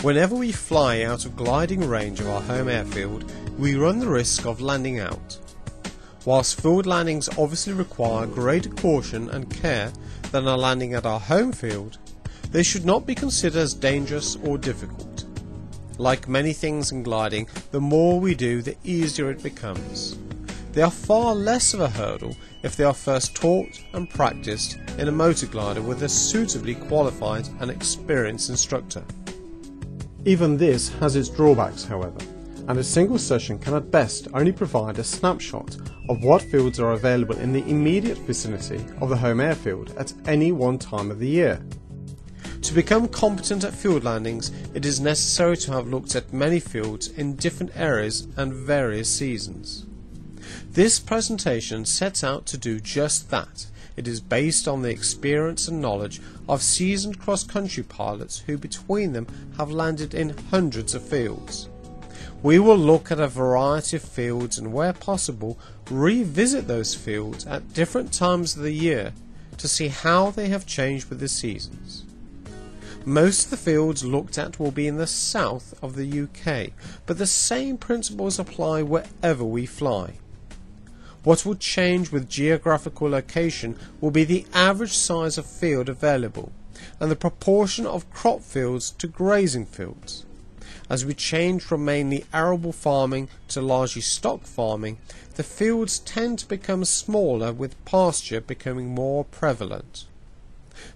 Whenever we fly out of gliding range of our home airfield, we run the risk of landing out. Whilst field landings obviously require greater caution and care than a landing at our home field, they should not be considered as dangerous or difficult. Like many things in gliding, the more we do, the easier it becomes. They are far less of a hurdle if they are first taught and practiced in a motor glider with a suitably qualified and experienced instructor. Even this has its drawbacks, however, and a single session can at best only provide a snapshot of what fields are available in the immediate vicinity of the home airfield at any one time of the year. To become competent at field landings, it is necessary to have looked at many fields in different areas and various seasons. This presentation sets out to do just that. It is based on the experience and knowledge of seasoned cross-country pilots who between them have landed in hundreds of fields. We will look at a variety of fields and where possible revisit those fields at different times of the year to see how they have changed with the seasons. Most of the fields looked at will be in the south of the UK, but the same principles apply wherever we fly. What will change with geographical location will be the average size of field available and the proportion of crop fields to grazing fields. As we change from mainly arable farming to largely stock farming, the fields tend to become smaller with pasture becoming more prevalent.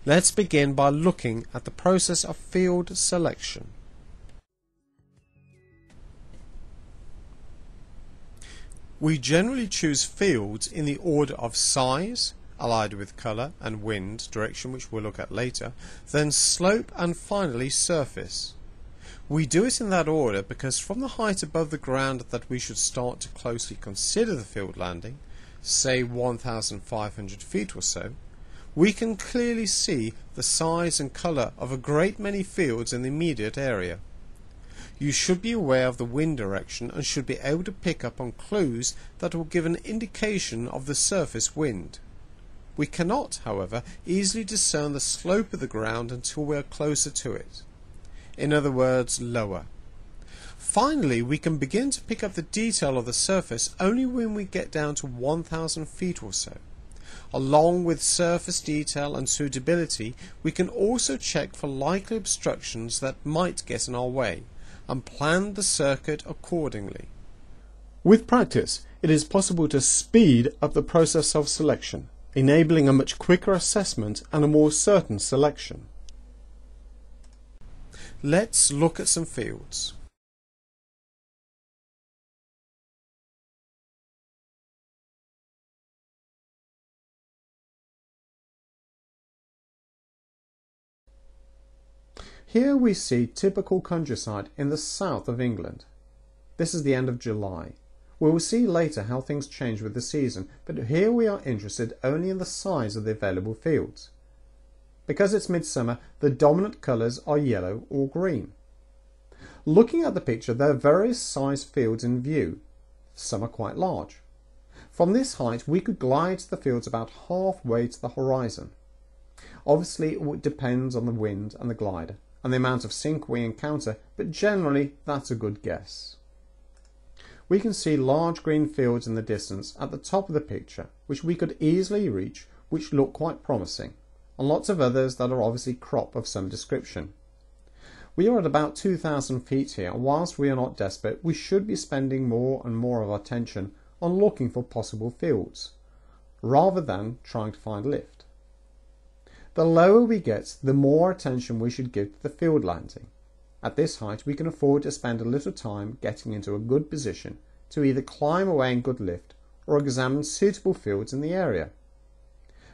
Let's begin by looking at the process of field selection. We generally choose fields in the order of size, allied with colour and wind direction, which we'll look at later, then slope and finally surface. We do it in that order because from the height above the ground that we should start to closely consider the field landing, say 1,500 feet or so, we can clearly see the size and colour of a great many fields in the immediate area. You should be aware of the wind direction and should be able to pick up on clues that will give an indication of the surface wind. We cannot, however, easily discern the slope of the ground until we are closer to it. In other words, lower. Finally, we can begin to pick up the detail of the surface only when we get down to 1,000 feet or so. Along with surface detail and suitability, we can also check for likely obstructions that might get in our way and plan the circuit accordingly. With practice, it is possible to speed up the process of selection, enabling a much quicker assessment and a more certain selection. Let's look at some fields. Here we see typical countryside in the south of England. This is the end of July. We will see later how things change with the season, but here we are interested only in the size of the available fields. Because it's midsummer, the dominant colours are yellow or green. Looking at the picture, there are various size fields in view. Some are quite large. From this height, we could glide the fields about halfway to the horizon. Obviously, it depends on the wind and the glider and the amount of sink we encounter, but generally that's a good guess. We can see large green fields in the distance at the top of the picture, which we could easily reach, which look quite promising, and lots of others that are obviously crop of some description. We are at about 2,000 feet here, and whilst we are not desperate, we should be spending more and more of our attention on looking for possible fields, rather than trying to find lift. The lower we get, the more attention we should give to the field landing. At this height, we can afford to spend a little time getting into a good position to either climb away in good lift or examine suitable fields in the area.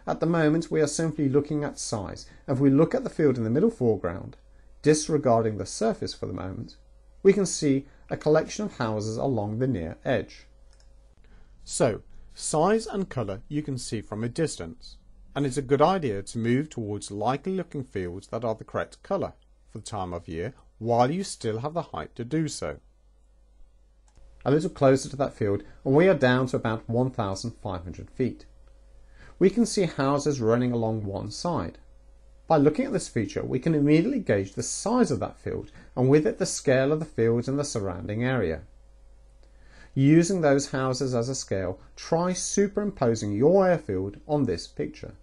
At the moment, we are simply looking at size. If we look at the field in the middle foreground, disregarding the surface for the moment, we can see a collection of houses along the near edge. So, size and colour you can see from a distance, and it's a good idea to move towards likely looking fields that are the correct colour for the time of year while you still have the height to do so. A little closer to that field and we are down to about 1,500 feet. We can see houses running along one side. By looking at this feature, we can immediately gauge the size of that field and with it the scale of the fields in the surrounding area. Using those houses as a scale, try superimposing your airfield on this picture.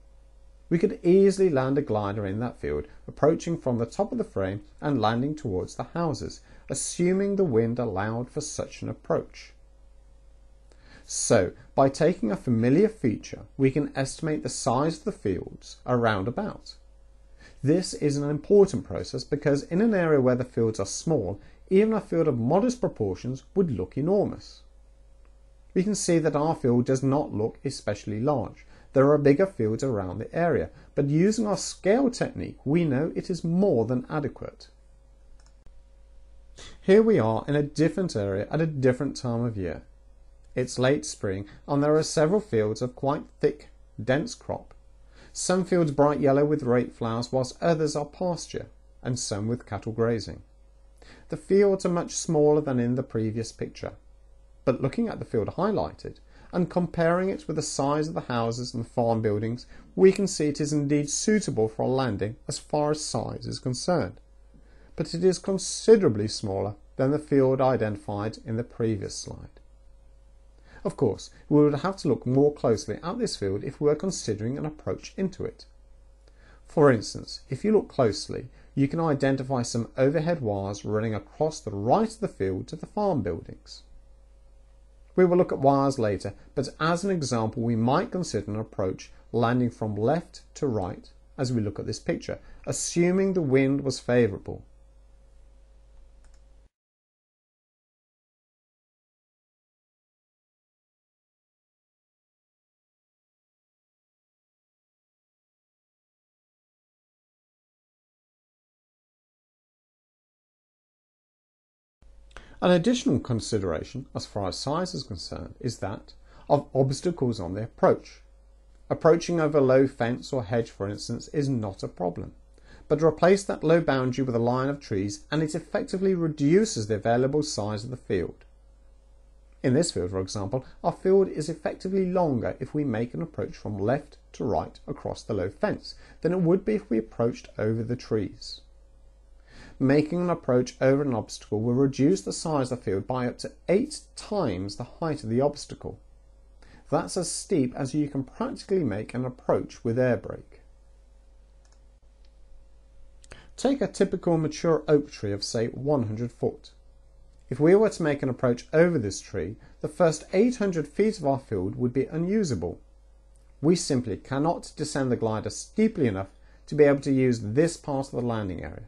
We could easily land a glider in that field, approaching from the top of the frame and landing towards the houses, assuming the wind allowed for such an approach. So, by taking a familiar feature, we can estimate the size of the fields around about. This is an important process because in an area where the fields are small, even a field of modest proportions would look enormous. We can see that our field does not look especially large. There are bigger fields around the area, but using our scale technique, we know it is more than adequate. Here we are in a different area at a different time of year. It's late spring and there are several fields of quite thick, dense crop. Some fields bright yellow with rape flowers whilst others are pasture, and some with cattle grazing. The fields are much smaller than in the previous picture, but looking at the field highlighted and comparing it with the size of the houses and farm buildings, we can see it is indeed suitable for a landing as far as size is concerned. But it is considerably smaller than the field identified in the previous slide. Of course, we would have to look more closely at this field if we were considering an approach into it. For instance, if you look closely, you can identify some overhead wires running across the right of the field to the farm buildings. We will look at wires later, but as an example we might consider an approach landing from left to right as we look at this picture, assuming the wind was favourable. An additional consideration, as far as size is concerned, is that of obstacles on the approach. Approaching over a low fence or hedge, for instance, is not a problem, but replace that low boundary with a line of trees and it effectively reduces the available size of the field. In this field, for example, our field is effectively longer if we make an approach from left to right across the low fence than it would be if we approached over the trees. Making an approach over an obstacle will reduce the size of the field by up to 8 times the height of the obstacle. That's as steep as you can practically make an approach with air brake. Take a typical mature oak tree of say 100 foot. If we were to make an approach over this tree, the first 800 feet of our field would be unusable. We simply cannot descend the glider steeply enough to be able to use this part of the landing area.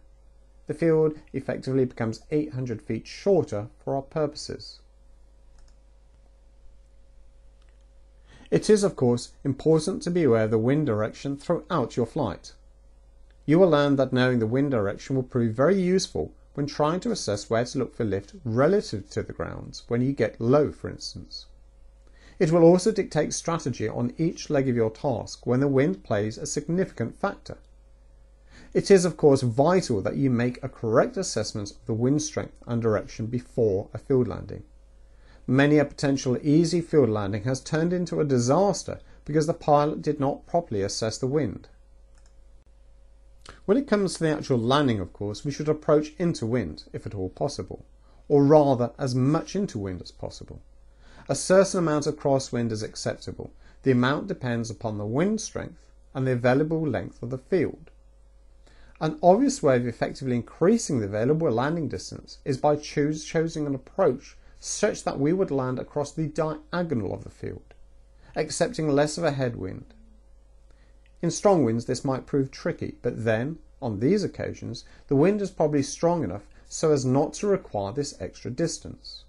The field effectively becomes 800 feet shorter for our purposes. It is, of course, important to be aware of the wind direction throughout your flight. You will learn that knowing the wind direction will prove very useful when trying to assess where to look for lift relative to the ground when you get low, for instance. It will also dictate strategy on each leg of your task when the wind plays a significant factor. It is, of course, vital that you make a correct assessment of the wind strength and direction before a field landing. Many a potential easy field landing has turned into a disaster because the pilot did not properly assess the wind. When it comes to the actual landing, of course, we should approach into wind, if at all possible, or rather as much into wind as possible. A certain amount of crosswind is acceptable. The amount depends upon the wind strength and the available length of the field. An obvious way of effectively increasing the available landing distance is by choosing an approach such that we would land across the diagonal of the field, accepting less of a headwind. In strong winds this might prove tricky, but then, on these occasions, the wind is probably strong enough so as not to require this extra distance.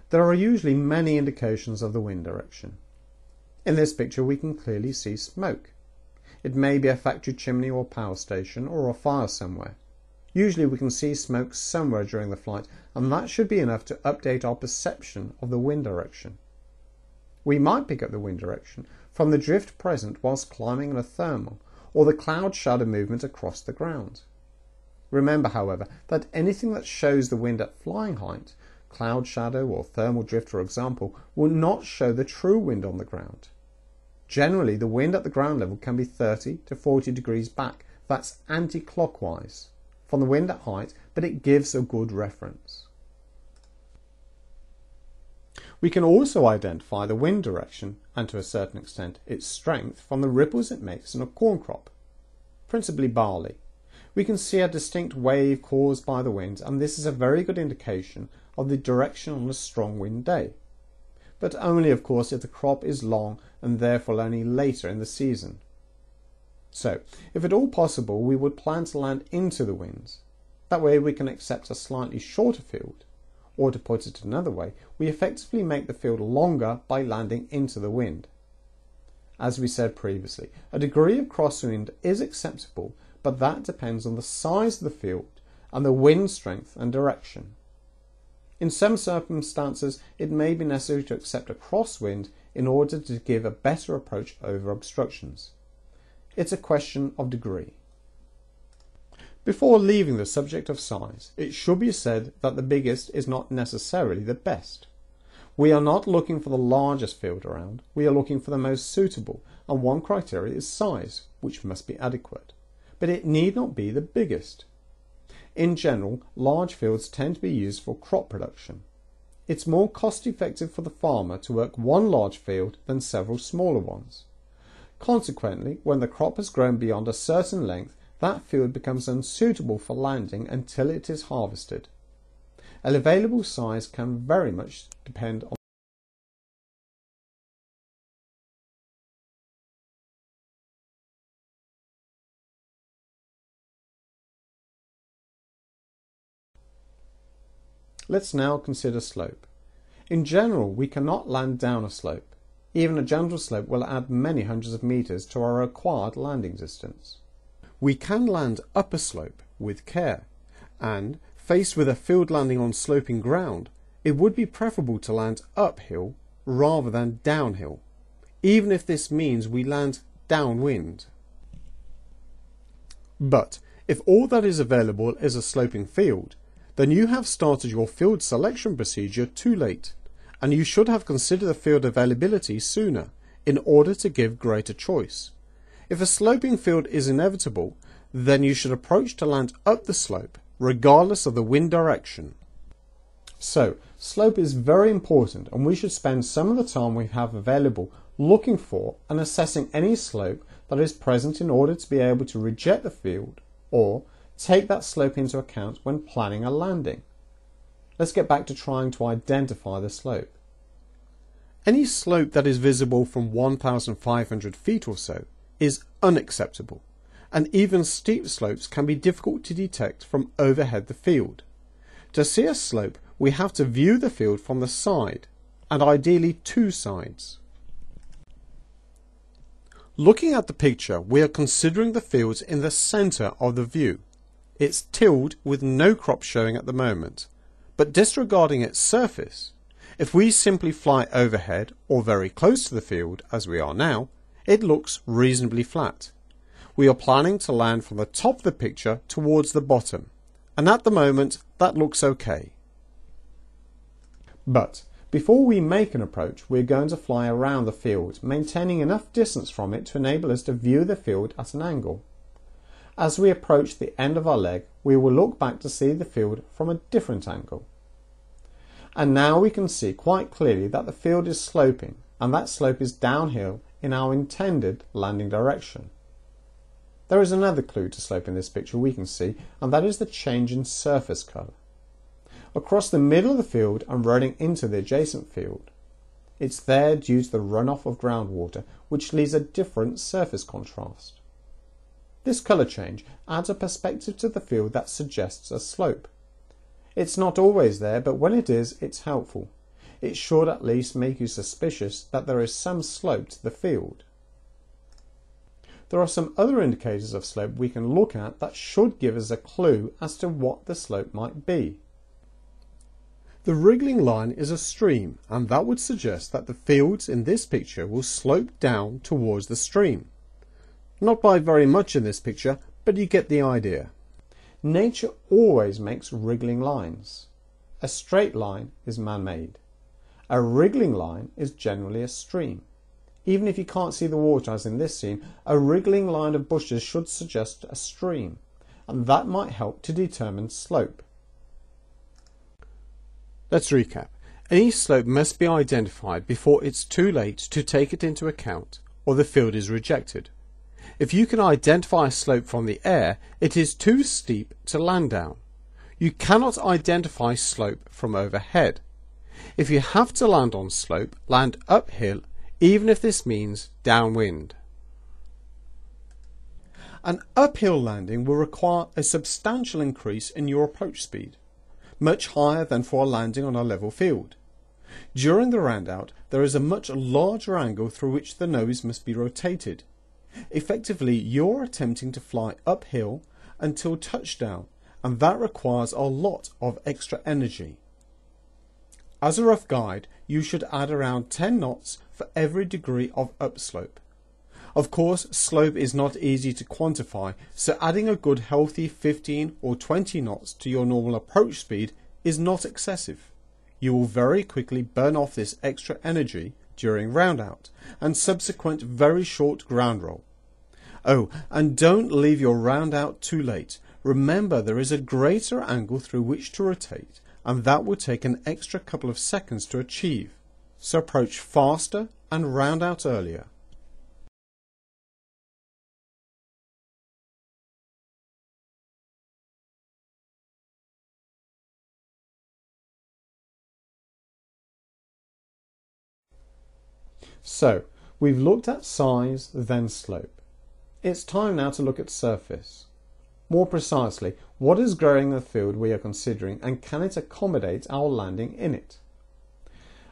There are usually many indications of the wind direction. In this picture we can clearly see smoke. It may be a factory chimney or power station or a fire somewhere. Usually we can see smoke somewhere during the flight, and that should be enough to update our perception of the wind direction. We might pick up the wind direction from the drift present whilst climbing in a thermal, or the cloud shadow movement across the ground. Remember, however, that anything that shows the wind at flying height, cloud shadow or thermal drift for example, will not show the true wind on the ground. Generally, the wind at the ground level can be 30 to 40 degrees back. That's anti-clockwise from the wind at height, but it gives a good reference. We can also identify the wind direction and, to a certain extent, its strength from the ripples it makes in a corn crop, principally barley. We can see a distinct wave caused by the wind, and this is a very good indication of the direction on a strong wind day. But only, of course, if the crop is long and therefore only later in the season. So, if at all possible, we would plan to land into the winds. That way we can accept a slightly shorter field, or to put it another way, we effectively make the field longer by landing into the wind. As we said previously, a degree of crosswind is acceptable, but that depends on the size of the field and the wind strength and direction. In some circumstances, it may be necessary to accept a crosswind in order to give a better approach over obstructions. It's a question of degree. Before leaving the subject of size, it should be said that the biggest is not necessarily the best. We are not looking for the largest field around, we are looking for the most suitable, and one criteria is size, which must be adequate. But it need not be the biggest. In general, large fields tend to be used for crop production. It's more cost effective for the farmer to work one large field than several smaller ones. Consequently, when the crop has grown beyond a certain length, that field becomes unsuitable for landing until it is harvested. An available size can very much depend on Let's now consider slope. In general, we cannot land down a slope. Even a gentle slope will add many hundreds of meters to our required landing distance. We can land up a slope with care, and faced with a field landing on sloping ground, it would be preferable to land uphill rather than downhill, even if this means we land downwind. But if all that is available is a sloping field, then you have started your field selection procedure too late, and you should have considered the field availability sooner in order to give greater choice. If a sloping field is inevitable, then you should approach to land up the slope, regardless of the wind direction. So, slope is very important, and we should spend some of the time we have available looking for and assessing any slope that is present in order to be able to reject the field, or take that slope into account when planning a landing. Let's get back to trying to identify the slope. Any slope that is visible from 1,500 feet or so is unacceptable, and even steep slopes can be difficult to detect from overhead the field. To see a slope, we have to view the field from the side, and ideally two sides. Looking at the picture, we are considering the fields in the centre of the view. It's tilled with no crop showing at the moment, but disregarding its surface, if we simply fly overhead or very close to the field, as we are now, it looks reasonably flat. We are planning to land from the top of the picture towards the bottom, and at the moment that looks okay. But before we make an approach, we're going to fly around the field, maintaining enough distance from it to enable us to view the field at an angle. As we approach the end of our leg, we will look back to see the field from a different angle. And now we can see quite clearly that the field is sloping, and that slope is downhill in our intended landing direction. There is another clue to slope in this picture we can see, and that is the change in surface colour. Across the middle of the field and running into the adjacent field. It's there due to the runoff of groundwater, which leaves a different surface contrast. This colour change adds a perspective to the field that suggests a slope. It's not always there, but when it is, it's helpful. It should at least make you suspicious that there is some slope to the field. There are some other indicators of slope we can look at that should give us a clue as to what the slope might be. The wriggling line is a stream, and that would suggest that the fields in this picture will slope down towards the stream. Not by very much in this picture, but you get the idea. Nature always makes wriggling lines. A straight line is man-made. A wriggling line is generally a stream. Even if you can't see the water as in this scene, a wriggling line of bushes should suggest a stream, and that might help to determine slope. Let's recap. Any slope must be identified before it's too late to take it into account, or the field is rejected. If you can identify a slope from the air, it is too steep to land down. You cannot identify slope from overhead. If you have to land on slope, land uphill, even if this means downwind. An uphill landing will require a substantial increase in your approach speed, much higher than for a landing on a level field. During the round out, there is a much larger angle through which the nose must be rotated. Effectively, you're attempting to fly uphill until touchdown, and that requires a lot of extra energy. As a rough guide, you should add around 10 knots for every degree of upslope. Of course, slope is not easy to quantify, so adding a good healthy 15 or 20 knots to your normal approach speed is not excessive. You will very quickly burn off this extra energy during round out and subsequent very short ground roll. Oh, and don't leave your round out too late. Remember, there is a greater angle through which to rotate, and that will take an extra couple of seconds to achieve. So approach faster and round out earlier. So, we've looked at size, then slope. It's time now to look at surface. More precisely, what is growing in the field we are considering, and can it accommodate our landing in it?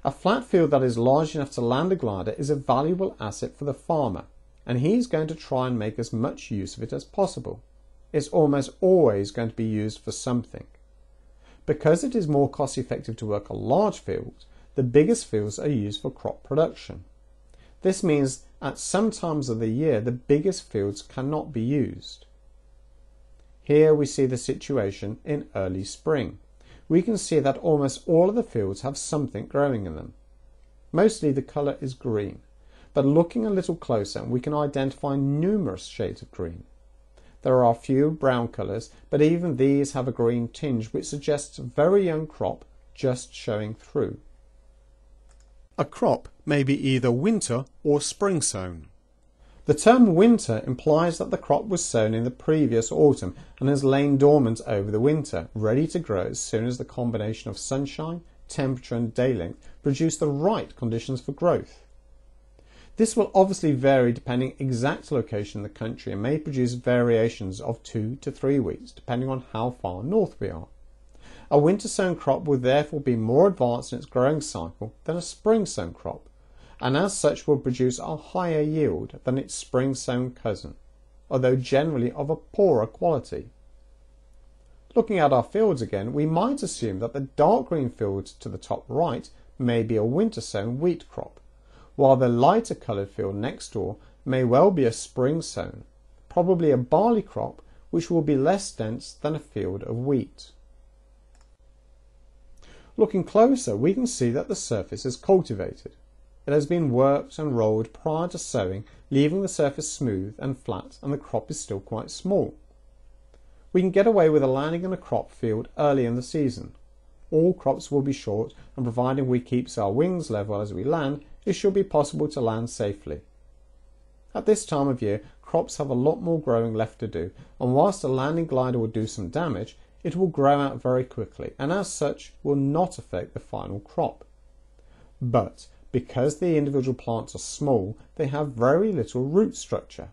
A flat field that is large enough to land a glider is a valuable asset for the farmer, and he is going to try and make as much use of it as possible. It's almost always going to be used for something. Because it is more cost effective to work a large field, the biggest fields are used for crop production. This means at some times of the year the biggest fields cannot be used. Here we see the situation in early spring. We can see that almost all of the fields have something growing in them. Mostly the colour is green, but looking a little closer we can identify numerous shades of green. There are a few brown colours, but even these have a green tinge which suggests a very young crop just showing through. A crop may be either winter or spring sown. The term winter implies that the crop was sown in the previous autumn and has lain dormant over the winter, ready to grow as soon as the combination of sunshine, temperature and day length produce the right conditions for growth. This will obviously vary depending on exact location in the country and may produce variations of 2 to 3 weeks depending on how far north we are. A winter sown crop will therefore be more advanced in its growing cycle than a spring sown crop, and as such will produce a higher yield than its spring sown cousin, although generally of a poorer quality. Looking at our fields again, we might assume that the dark green field to the top right may be a winter sown wheat crop, while the lighter coloured field next door may well be a spring sown, probably a barley crop which will be less dense than a field of wheat. Looking closer, we can see that the surface is cultivated. It has been worked and rolled prior to sowing, leaving the surface smooth and flat, and the crop is still quite small. We can get away with a landing in a crop field early in the season. All crops will be short, and providing we keep our wings level as we land, it should be possible to land safely. At this time of year, crops have a lot more growing left to do, and whilst a landing glider will do some damage, it will grow out very quickly and as such will not affect the final crop. But because the individual plants are small, they have very little root structure.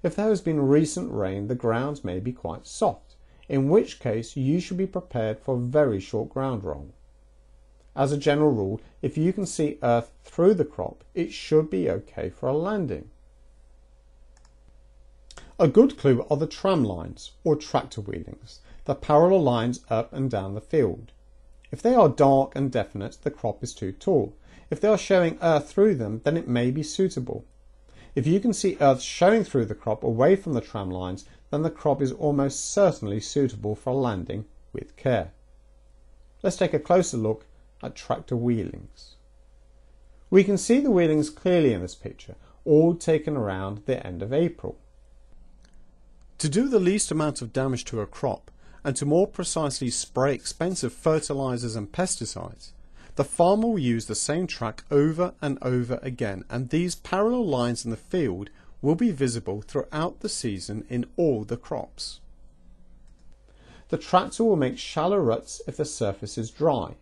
If there has been recent rain, the ground may be quite soft, in which case you should be prepared for a very short ground roll. As a general rule, if you can see earth through the crop, it should be okay for a landing. A good clue are the tram lines, or tractor wheelings, the parallel lines up and down the field. If they are dark and definite, the crop is too tall. If they are showing earth through them, then it may be suitable. If you can see earth showing through the crop away from the tram lines, then the crop is almost certainly suitable for a landing with care. Let's take a closer look at tractor wheelings. We can see the wheelings clearly in this picture, all taken around the end of April. To do the least amount of damage to a crop, and to more precisely spray expensive fertilizers and pesticides, the farmer will use the same track over and over again, and these parallel lines in the field will be visible throughout the season in all the crops. The tractor will make shallow ruts if the surface is dry,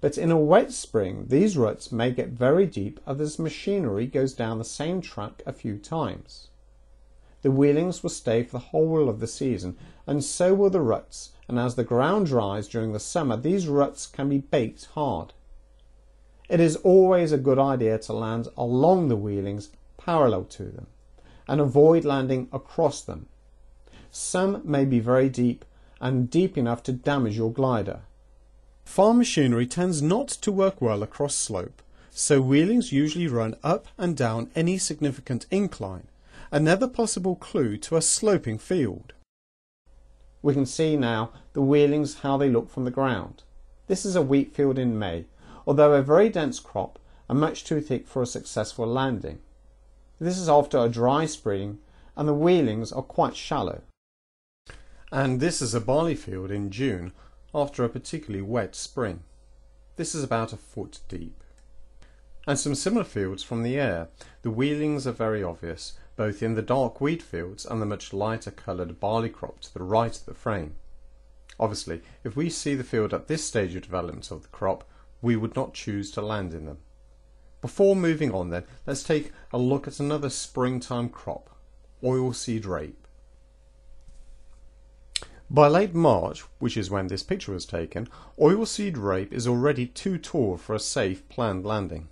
but in a wet spring these ruts may get very deep as the machinery goes down the same track a few times. The wheelings will stay for the whole of the season, and so will the ruts, and as the ground dries during the summer, these ruts can be baked hard. It is always a good idea to land along the wheelings parallel to them, and avoid landing across them. Some may be very deep, and deep enough to damage your glider. Farm machinery tends not to work well across slope, so wheelings usually run up and down any significant incline, another possible clue to a sloping field. We can see now the wheelings how they look from the ground. This is a wheat field in May, although a very dense crop and much too thick for a successful landing. This is after a dry spring and the wheelings are quite shallow. And this is a barley field in June after a particularly wet spring. This is about a foot deep. And some similar fields from the air. The wheelings are very obvious, both in the dark wheat fields and the much lighter coloured barley crop to the right of the frame. Obviously, if we see the field at this stage of development of the crop, we would not choose to land in them. Before moving on then, let's take a look at another springtime crop, oilseed rape. By late March, which is when this picture was taken, oilseed rape is already too tall for a safe planned landing.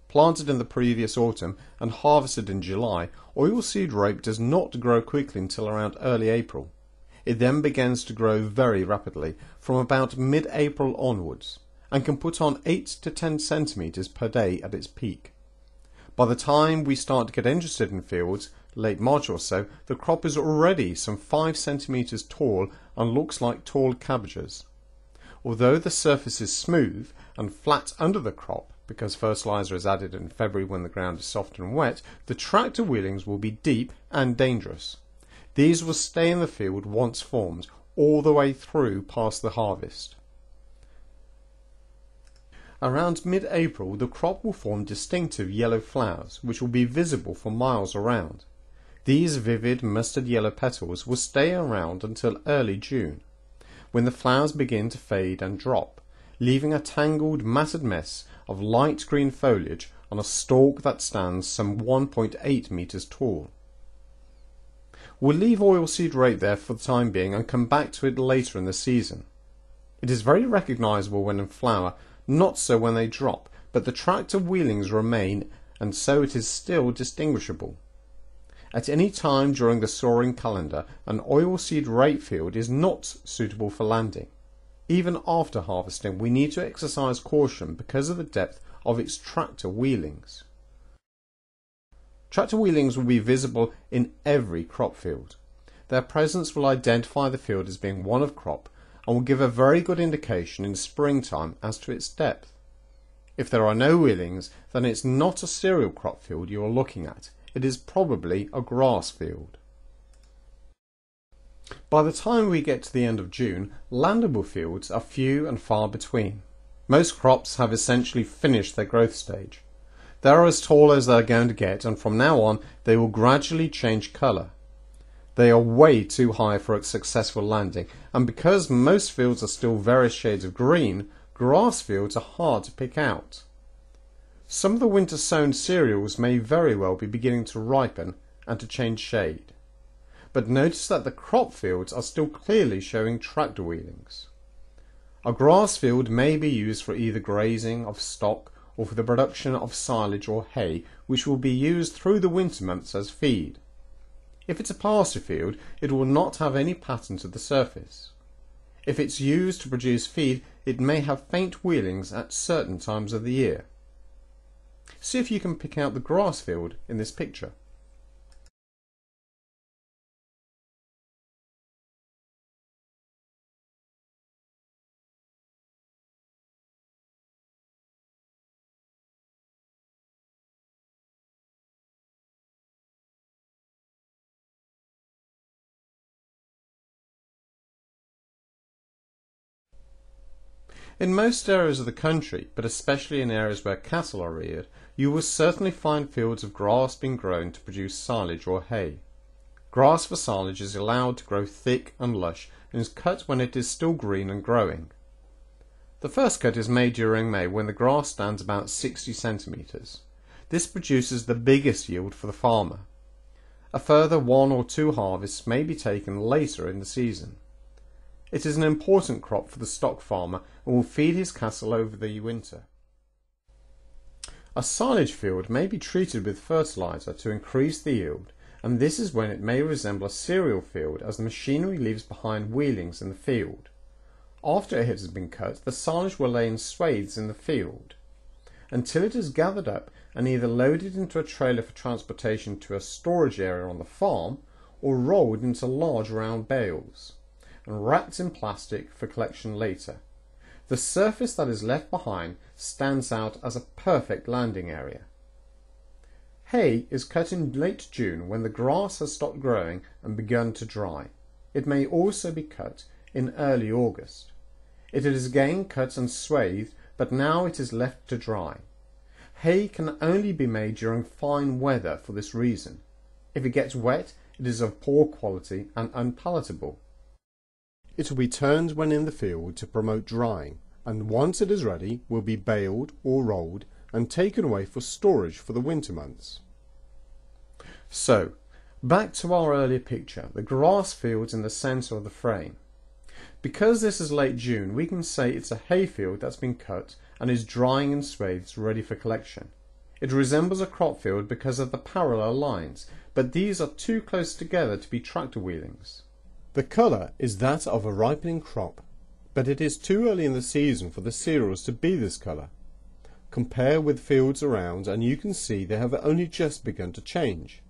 Planted in the previous autumn and harvested in July, oilseed rape does not grow quickly until around early April. It then begins to grow very rapidly from about mid-April onwards, and can put on 8 to 10 centimetres per day at its peak. By the time we start to get interested in fields, late March or so, the crop is already some 5 centimetres tall and looks like tall cabbages. Although the surface is smooth and flat under the crop, because fertiliser is added in February when the ground is soft and wet, the tractor wheelings will be deep and dangerous. These will stay in the field once formed, all the way through past the harvest. Around mid-April, the crop will form distinctive yellow flowers, which will be visible for miles around. These vivid mustard yellow petals will stay around until early June, when the flowers begin to fade and drop, leaving a tangled, matted mess of light green foliage on a stalk that stands some 1.8 metres tall. We'll leave oilseed rape there for the time being and come back to it later in the season. It is very recognisable when in flower, not so when they drop, but the tractor wheelings remain, and so it is still distinguishable. At any time during the soaring calendar, an oilseed rape field is not suitable for landing. Even after harvesting, we need to exercise caution because of the depth of its tractor wheelings. Tractor wheelings will be visible in every crop field. Their presence will identify the field as being one of crop and will give a very good indication in springtime as to its depth. If there are no wheelings, then it's not a cereal crop field you are looking at. It is probably a grass field. By the time we get to the end of June, landable fields are few and far between. Most crops have essentially finished their growth stage. They are as tall as they are going to get, and from now on they will gradually change colour. They are way too high for a successful landing, and because most fields are still various shades of green, grass fields are hard to pick out. Some of the winter sown cereals may very well be beginning to ripen and to change shade. But notice that the crop fields are still clearly showing tractor wheelings. A grass field may be used for either grazing of stock or for the production of silage or hay, which will be used through the winter months as feed. If it's a pasture field, it will not have any pattern to the surface. If it's used to produce feed, it may have faint wheelings at certain times of the year. See if you can pick out the grass field in this picture. In most areas of the country, but especially in areas where cattle are reared, you will certainly find fields of grass being grown to produce silage or hay. Grass for silage is allowed to grow thick and lush and is cut when it is still green and growing. The first cut is made during May when the grass stands about 60 centimetres. This produces the biggest yield for the farmer. A further 1 or 2 harvests may be taken later in the season. It is an important crop for the stock farmer and will feed his cattle over the winter. A silage field may be treated with fertiliser to increase the yield, and this is when it may resemble a cereal field as the machinery leaves behind wheelings in the field. After it has been cut, the silage will lay in swathes in the field until it is gathered up and either loaded into a trailer for transportation to a storage area on the farm or rolled into large round bales and wrapped in plastic for collection later. The surface that is left behind stands out as a perfect landing area. Hay is cut in late June when the grass has stopped growing and begun to dry. It may also be cut in early August. It is again cut and swathed, but now it is left to dry. Hay can only be made during fine weather for this reason. If it gets wet, it is of poor quality and unpalatable. It will be turned when in the field to promote drying, and once it is ready will be baled or rolled and taken away for storage for the winter months. So, back to our earlier picture, the grass fields in the centre of the frame. Because this is late June, we can say it's a hay field that's been cut and is drying in swathes ready for collection. It resembles a crop field because of the parallel lines, but these are too close together to be tractor wheelings. The colour is that of a ripening crop, but it is too early in the season for the cereals to be this colour. Compare with fields around and you can see they have only just begun to change.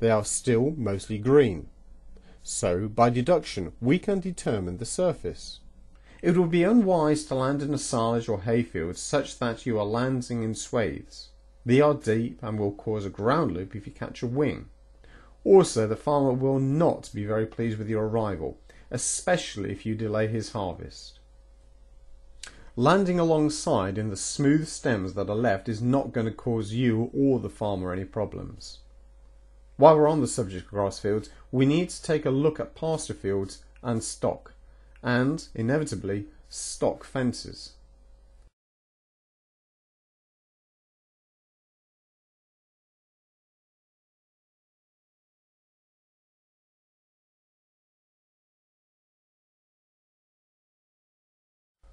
They are still mostly green. So, by deduction, we can determine the surface. It would be unwise to land in a silage or hay field such that you are landing in swathes. They are deep and will cause a ground loop if you catch a wing. Also, the farmer will not be very pleased with your arrival, especially if you delay his harvest. Landing alongside in the smooth stems that are left is not going to cause you or the farmer any problems. While we're on the subject of grass fields, we need to take a look at pasture fields and stock, and, inevitably, stock fences.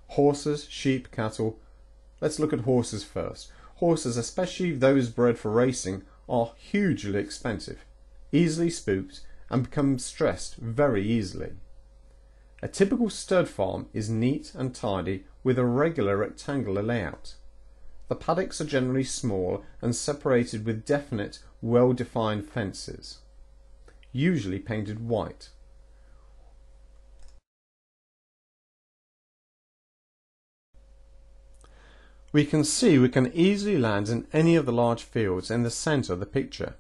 Horses, sheep, cattle. Let's look at horses first. Horses, especially those bred for racing, are hugely expensive, easily spooked, and become stressed very easily. A typical stud farm is neat and tidy with a regular rectangular layout. The paddocks are generally small and separated with definite, well-defined fences, usually painted white. We can see we can easily land in any of the large fields in the centre of the picture,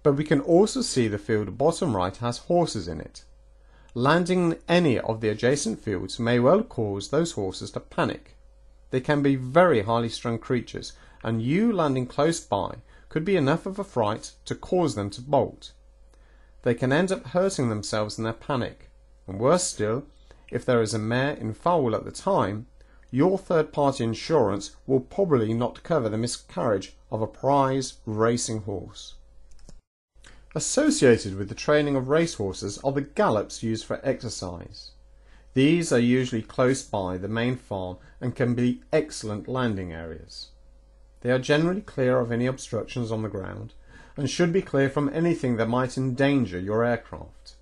but we can also see the field bottom right has horses in it. Landing in any of the adjacent fields may well cause those horses to panic. They can be very highly strung creatures, and you landing close by could be enough of a fright to cause them to bolt. They can end up hurting themselves in their panic, and worse still, if there is a mare in foal at the time, your third-party insurance will probably not cover the miscarriage of a prize racing horse. Associated with the training of racehorses are the gallops used for exercise. These are usually close by the main farm and can be excellent landing areas. They are generally clear of any obstructions on the ground and should be clear from anything that might endanger your aircraft.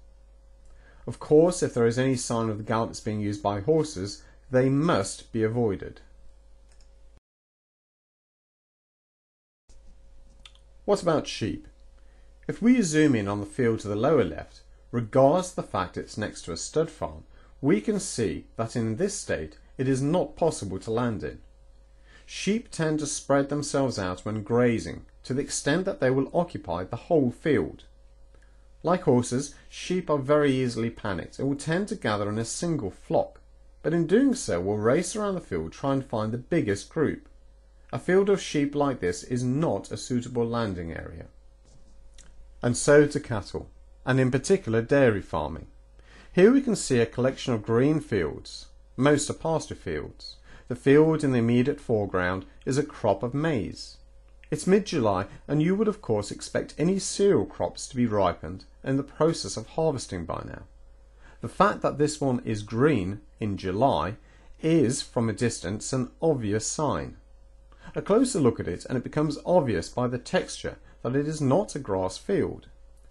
Of course, if there is any sign of the gallops being used by horses, they must be avoided. What about sheep? If we zoom in on the field to the lower left, regardless of the fact it's next to a stud farm, we can see that in this state it is not possible to land in. Sheep tend to spread themselves out when grazing to the extent that they will occupy the whole field. Like horses, sheep are very easily panicked and will tend to gather in a single flock, but in doing so we'll race around the field trying to find the biggest group. A field of sheep like this is not a suitable landing area. And so to cattle, and in particular dairy farming. Here we can see a collection of green fields. Most are pasture fields. The field in the immediate foreground is a crop of maize. It's mid-July and you would of course expect any cereal crops to be ripened and in the process of harvesting by now. The fact that this one is green in July is, from a distance, an obvious sign. A closer look at it and it becomes obvious by the texture that it is not a grass field,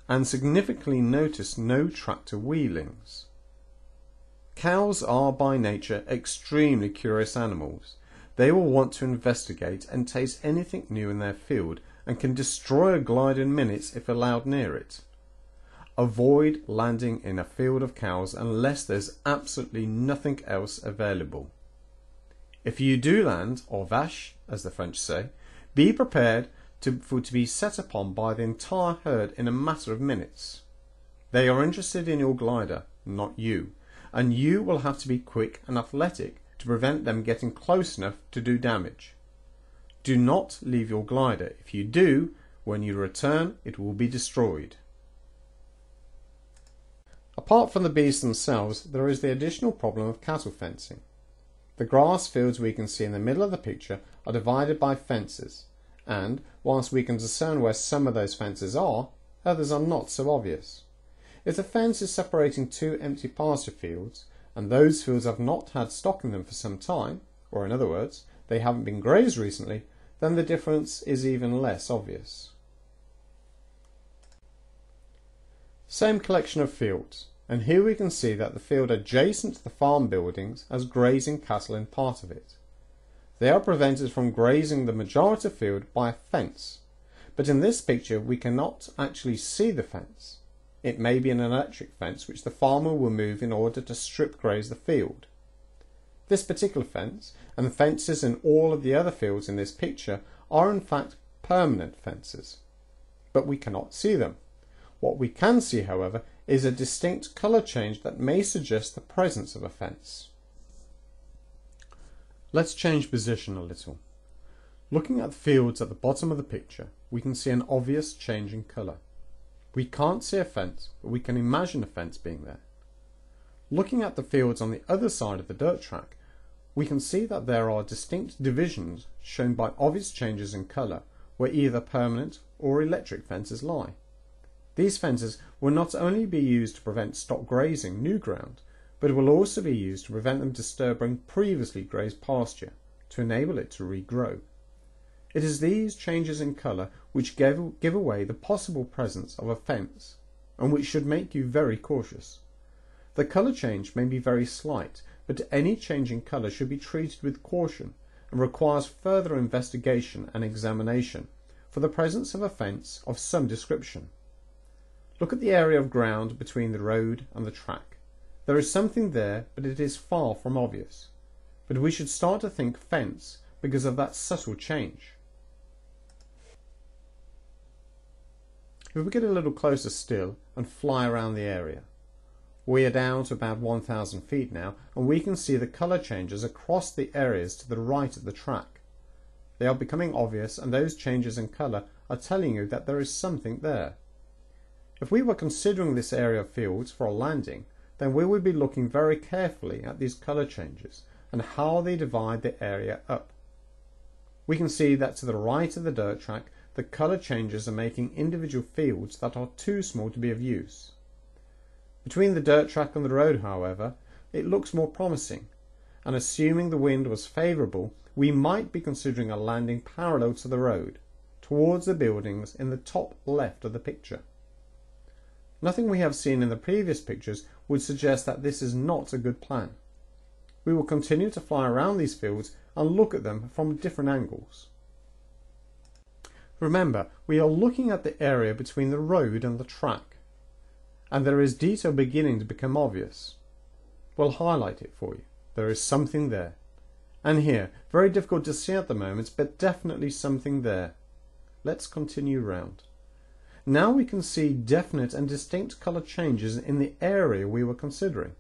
and significantly notice no tractor wheelings. Cows are by nature extremely curious animals. They will want to investigate and taste anything new in their field and can destroy a glider in minutes if allowed near it. Avoid landing in a field of cows unless there's absolutely nothing else available. If you do land, or vache, as the French say, be prepared to be set upon by the entire herd in a matter of minutes. They are interested in your glider, not you, and you will have to be quick and athletic to prevent them getting close enough to do damage. Do not leave your glider. If you do, when you return, it will be destroyed. Apart from the beasts themselves, there is the additional problem of cattle fencing. The grass fields we can see in the middle of the picture are divided by fences, and whilst we can discern where some of those fences are, others are not so obvious. If the fence is separating two empty pasture fields, and those fields have not had stock in them for some time, or in other words, they haven't been grazed recently, then the difference is even less obvious. Same collection of fields, and here we can see that the field adjacent to the farm buildings has grazing cattle in part of it. They are prevented from grazing the majority of the field by a fence, but in this picture we cannot actually see the fence. It may be an electric fence which the farmer will move in order to strip graze the field. This particular fence, and the fences in all of the other fields in this picture, are in fact permanent fences, but we cannot see them. What we can see, however, is a distinct colour change that may suggest the presence of a fence. Let's change position a little. Looking at the fields at the bottom of the picture, we can see an obvious change in colour. We can't see a fence, but we can imagine a fence being there. Looking at the fields on the other side of the dirt track, we can see that there are distinct divisions shown by obvious changes in colour where either permanent or electric fences lie. These fences will not only be used to prevent stock grazing new ground, but will also be used to prevent them disturbing previously grazed pasture, to enable it to regrow. It is these changes in colour which give away the possible presence of a fence, and which should make you very cautious. The colour change may be very slight, but any change in colour should be treated with caution and requires further investigation and examination for the presence of a fence of some description. Look at the area of ground between the road and the track. There is something there, but it is far from obvious. But we should start to think fence because of that subtle change. If we get a little closer still and fly around the area, we are down to about 1,000 feet now, and we can see the colour changes across the areas to the right of the track. They are becoming obvious, and those changes in colour are telling you that there is something there. If we were considering this area of fields for a landing, then we would be looking very carefully at these colour changes and how they divide the area up. We can see that to the right of the dirt track, the colour changes are making individual fields that are too small to be of use. Between the dirt track and the road, however, it looks more promising, and assuming the wind was favourable, we might be considering a landing parallel to the road, towards the buildings in the top left of the picture. Nothing we have seen in the previous pictures would suggest that this is not a good plan. We will continue to fly around these fields and look at them from different angles. Remember, we are looking at the area between the road and the track, and there is detail beginning to become obvious. We'll highlight it for you. There is something there. And here, very difficult to see at the moment, but definitely something there. Let's continue round. Now we can see definite and distinct colour changes in the area we were considering.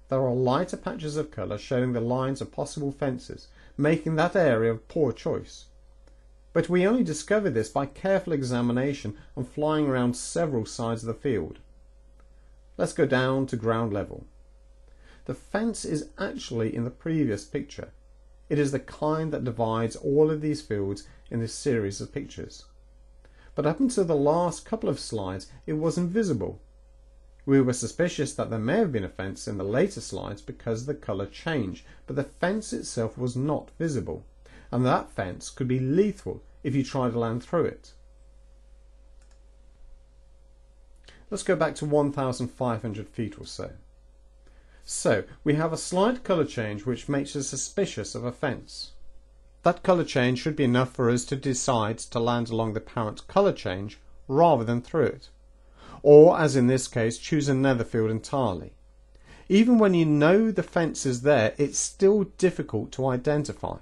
there are lighter patches of colour showing the lines of possible fences, making that area of poor choice. But we only discover this by careful examination and flying around several sides of the field. Let's go down to ground level. The fence is actually in the previous picture. It is the kind that divides all of these fields in this series of pictures. But up until the last couple of slides, it was invisible. We were suspicious that there may have been a fence in the later slides because of the colour change, but the fence itself was not visible, and that fence could be lethal if you tried to land through it. Let's go back to 1,500 feet or so. So, we have a slight colour change which makes us suspicious of a fence. That colour change should be enough for us to decide to land along the apparent colour change rather than through it. Or, as in this case, choose another field entirely. Even when you know the fence is there, it's still difficult to identify.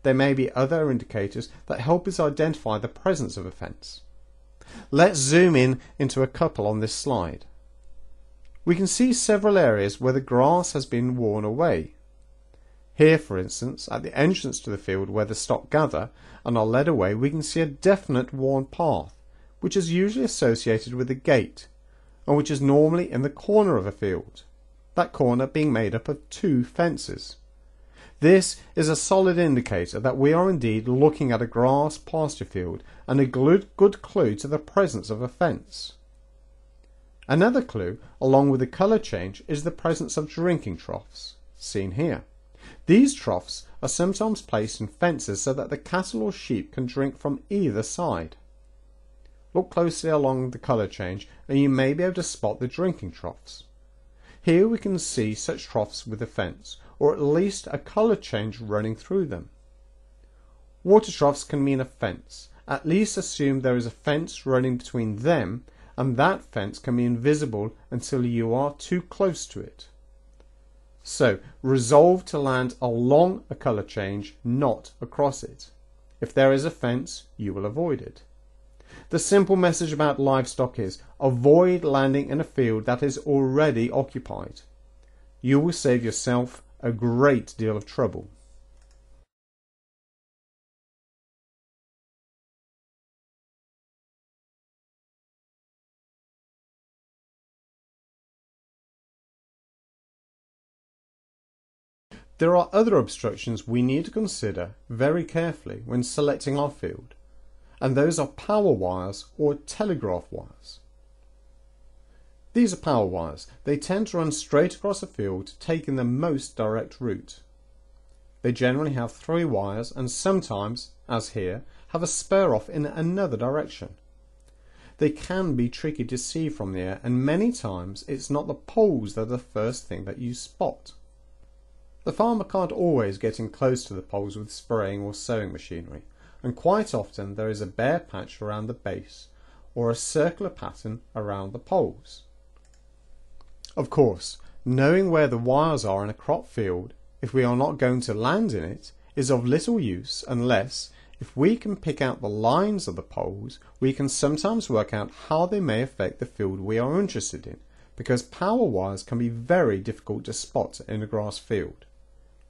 There may be other indicators that help us identify the presence of a fence. Let's zoom in into a couple on this slide. We can see several areas where the grass has been worn away. Here, for instance, at the entrance to the field where the stock gather and are led away, we can see a definite worn path, which is usually associated with a gate, and which is normally in the corner of a field, that corner being made up of two fences. This is a solid indicator that we are indeed looking at a grass pasture field and a good clue to the presence of a fence. Another clue, along with the colour change, is the presence of drinking troughs, seen here. These troughs are sometimes placed in fences so that the cattle or sheep can drink from either side. Look closely along the colour change and you may be able to spot the drinking troughs. Here we can see such troughs with a fence, or at least a colour change running through them. Water troughs can mean a fence. At least assume there is a fence running between them, and that fence can be invisible until you are too close to it. So, resolve to land along a colour change, not across it. If there is a fence, you will avoid it. The simple message about livestock is, avoid landing in a field that is already occupied. You will save yourself a great deal of trouble. There are other obstructions we need to consider very carefully when selecting our field, and those are power wires or telegraph wires. These are power wires. They tend to run straight across a field, taking the most direct route. They generally have 3 wires and sometimes, as here, have a spur off in another direction. They can be tricky to see from the air, and many times it's not the poles that are the first thing that you spot. The farmer can't always get in close to the poles with spraying or sowing machinery, and quite often there is a bare patch around the base or a circular pattern around the poles. Of course, knowing where the wires are in a crop field, if we are not going to land in it, is of little use unless, if we can pick out the lines of the poles, we can sometimes work out how they may affect the field we are interested in, because power wires can be very difficult to spot in a grass field.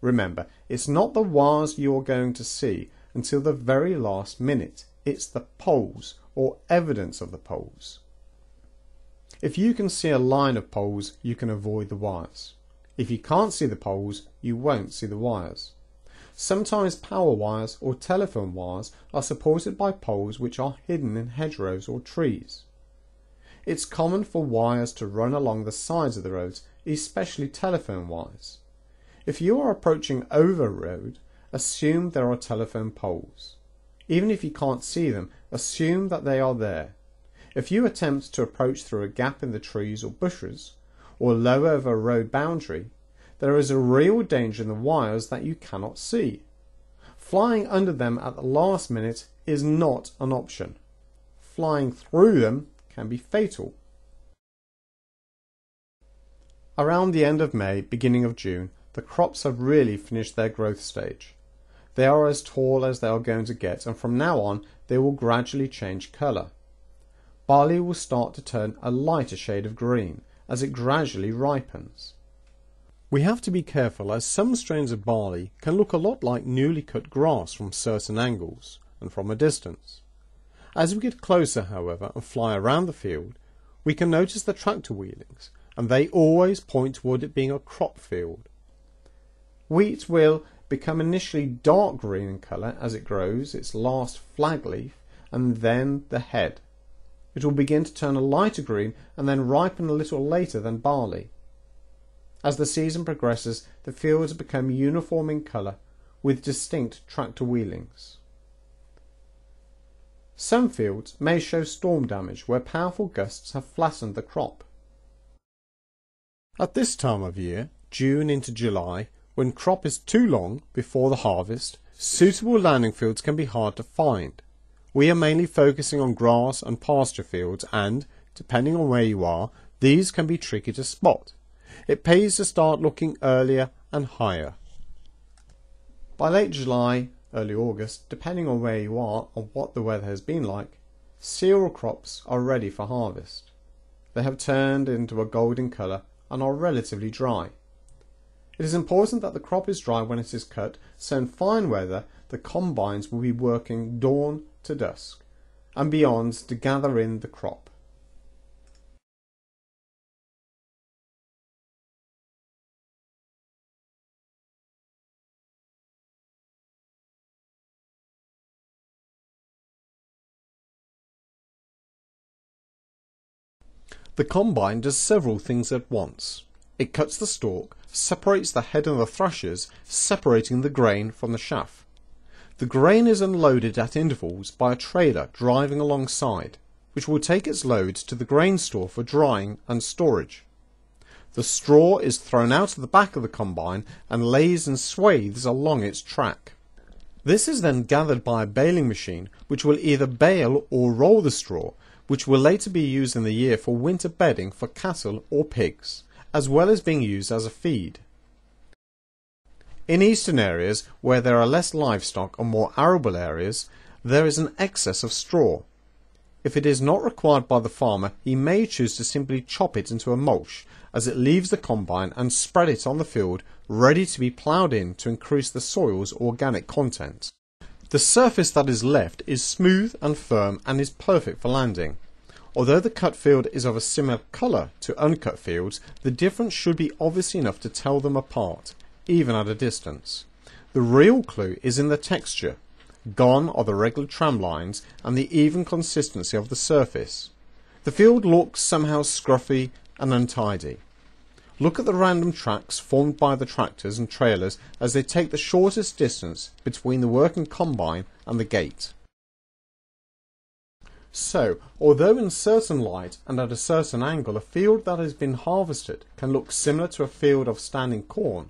Remember, it's not the wires you're going to see until the very last minute. It's the poles, or evidence of the poles. If you can see a line of poles, you can avoid the wires. If you can't see the poles, you won't see the wires. Sometimes power wires or telephone wires are supported by poles which are hidden in hedgerows or trees. It's common for wires to run along the sides of the roads, especially telephone wires. If you are approaching over a road, assume there are telephone poles. Even if you can't see them, assume that they are there. If you attempt to approach through a gap in the trees or bushes, or low over a road boundary, there is a real danger in the wires that you cannot see. Flying under them at the last minute is not an option. Flying through them can be fatal. Around the end of May, beginning of June, the crops have really finished their growth stage. They are as tall as they are going to get, and from now on they will gradually change colour. Barley will start to turn a lighter shade of green as it gradually ripens. We have to be careful as some strains of barley can look a lot like newly cut grass from certain angles and from a distance. As we get closer, however, and fly around the field, we can notice the tractor wheelings, and they always point toward it being a crop field. Wheat will become initially dark green in colour as it grows its last flag leaf and then the head. It will begin to turn a lighter green and then ripen a little later than barley. As the season progresses, the fields become uniform in colour with distinct tractor wheelings. Some fields may show storm damage where powerful gusts have flattened the crop. At this time of year, June into July, when crop is too long before the harvest, suitable landing fields can be hard to find. We are mainly focusing on grass and pasture fields and, depending on where you are, these can be tricky to spot. It pays to start looking earlier and higher. By late July, early August, depending on where you are and what the weather has been like, cereal crops are ready for harvest. They have turned into a golden colour and are relatively dry. It is important that the crop is dry when it is cut, so in fine weather the combines will be working dawn to dusk and beyond to gather in the crop. The combine does several things at once. It cuts the stalk, separates the head and the thrashers, separating the grain from the chaff. The grain is unloaded at intervals by a trailer driving alongside, which will take its loads to the grain store for drying and storage. The straw is thrown out of the back of the combine and lays in swathes along its track. This is then gathered by a baling machine, which will either bale or roll the straw, which will later be used in the year for winter bedding for cattle or pigs, as well as being used as a feed. In eastern areas, where there are less livestock or more arable areas, there is an excess of straw. If it is not required by the farmer, he may choose to simply chop it into a mulch as it leaves the combine and spread it on the field, ready to be ploughed in to increase the soil's organic content. The surface that is left is smooth and firm and is perfect for landing. Although the cut field is of a similar colour to uncut fields, the difference should be obvious enough to tell them apart, even at a distance. The real clue is in the texture. Gone are the regular tram lines and the even consistency of the surface. The field looks somehow scruffy and untidy. Look at the random tracks formed by the tractors and trailers as they take the shortest distance between the working combine and the gate. So, although in certain light and at a certain angle a field that has been harvested can look similar to a field of standing corn,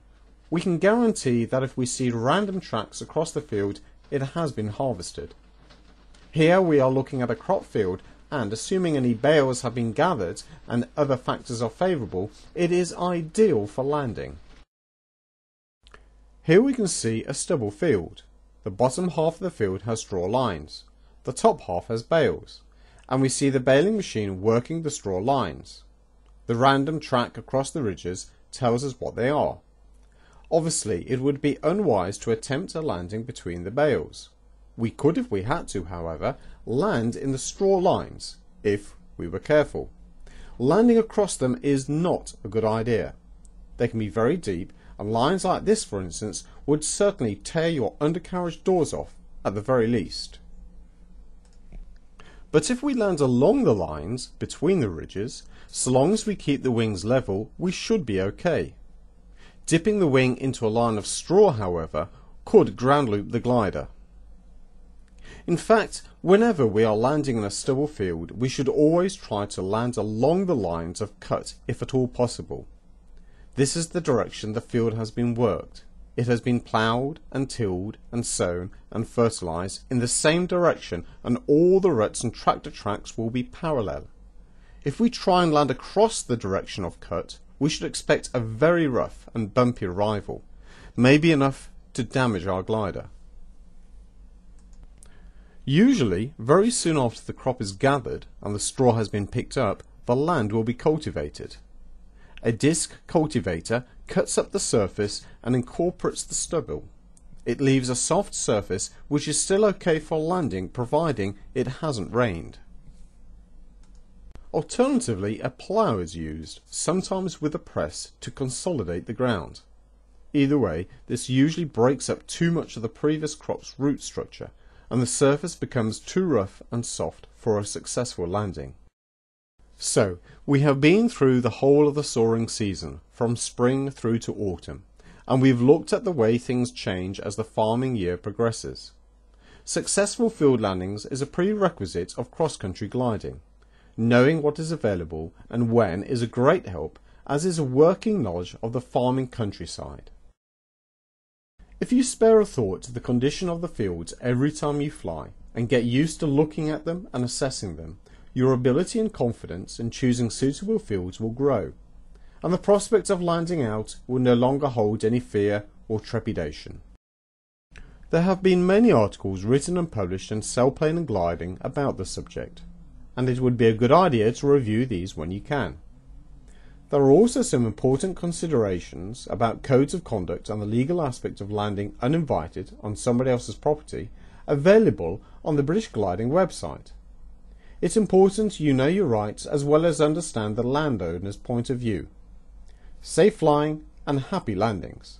we can guarantee that if we see random tracks across the field, it has been harvested. Here we are looking at a crop field, and assuming any bales have been gathered and other factors are favourable, it is ideal for landing. Here we can see a stubble field. The bottom half of the field has straw lines. The top half has bales, and we see the baling machine working the straw lines. The random track across the ridges tells us what they are. Obviously, it would be unwise to attempt a landing between the bales. We could, if we had to, however, land in the straw lines, if we were careful. Landing across them is not a good idea. They can be very deep, and lines like this, for instance, would certainly tear your undercarriage doors off, at the very least. But if we land along the lines, between the ridges, so long as we keep the wings level, we should be okay. Dipping the wing into a line of straw, however, could ground loop the glider. In fact, whenever we are landing in a stubble field, we should always try to land along the lines of cut if at all possible. This is the direction the field has been worked. It has been ploughed and tilled and sown and fertilised in the same direction, and all the ruts and tractor tracks will be parallel. If we try and land across the direction of cut, we should expect a very rough and bumpy arrival, maybe enough to damage our glider. Usually, very soon after the crop is gathered and the straw has been picked up, the land will be cultivated. A disc cultivator cuts up the surface and incorporates the stubble. It leaves a soft surface which is still okay for landing providing it hasn't rained. Alternatively, a plough is used, sometimes with a press, to consolidate the ground. Either way, this usually breaks up too much of the previous crop's root structure, and the surface becomes too rough and soft for a successful landing. So, we have been through the whole of the sowing season, from spring through to autumn, and we've looked at the way things change as the farming year progresses. Successful field landings is a prerequisite of cross-country gliding. Knowing what is available and when is a great help, as is a working knowledge of the farming countryside. If you spare a thought to the condition of the fields every time you fly, and get used to looking at them and assessing them, your ability and confidence in choosing suitable fields will grow, and the prospect of landing out will no longer hold any fear or trepidation. There have been many articles written and published in sailplane and gliding about the subject, and it would be a good idea to review these when you can. There are also some important considerations about codes of conduct and the legal aspect of landing uninvited on somebody else's property available on the British Gliding website. It's important you know your rights as well as understand the landowner's point of view. Safe flying and happy landings.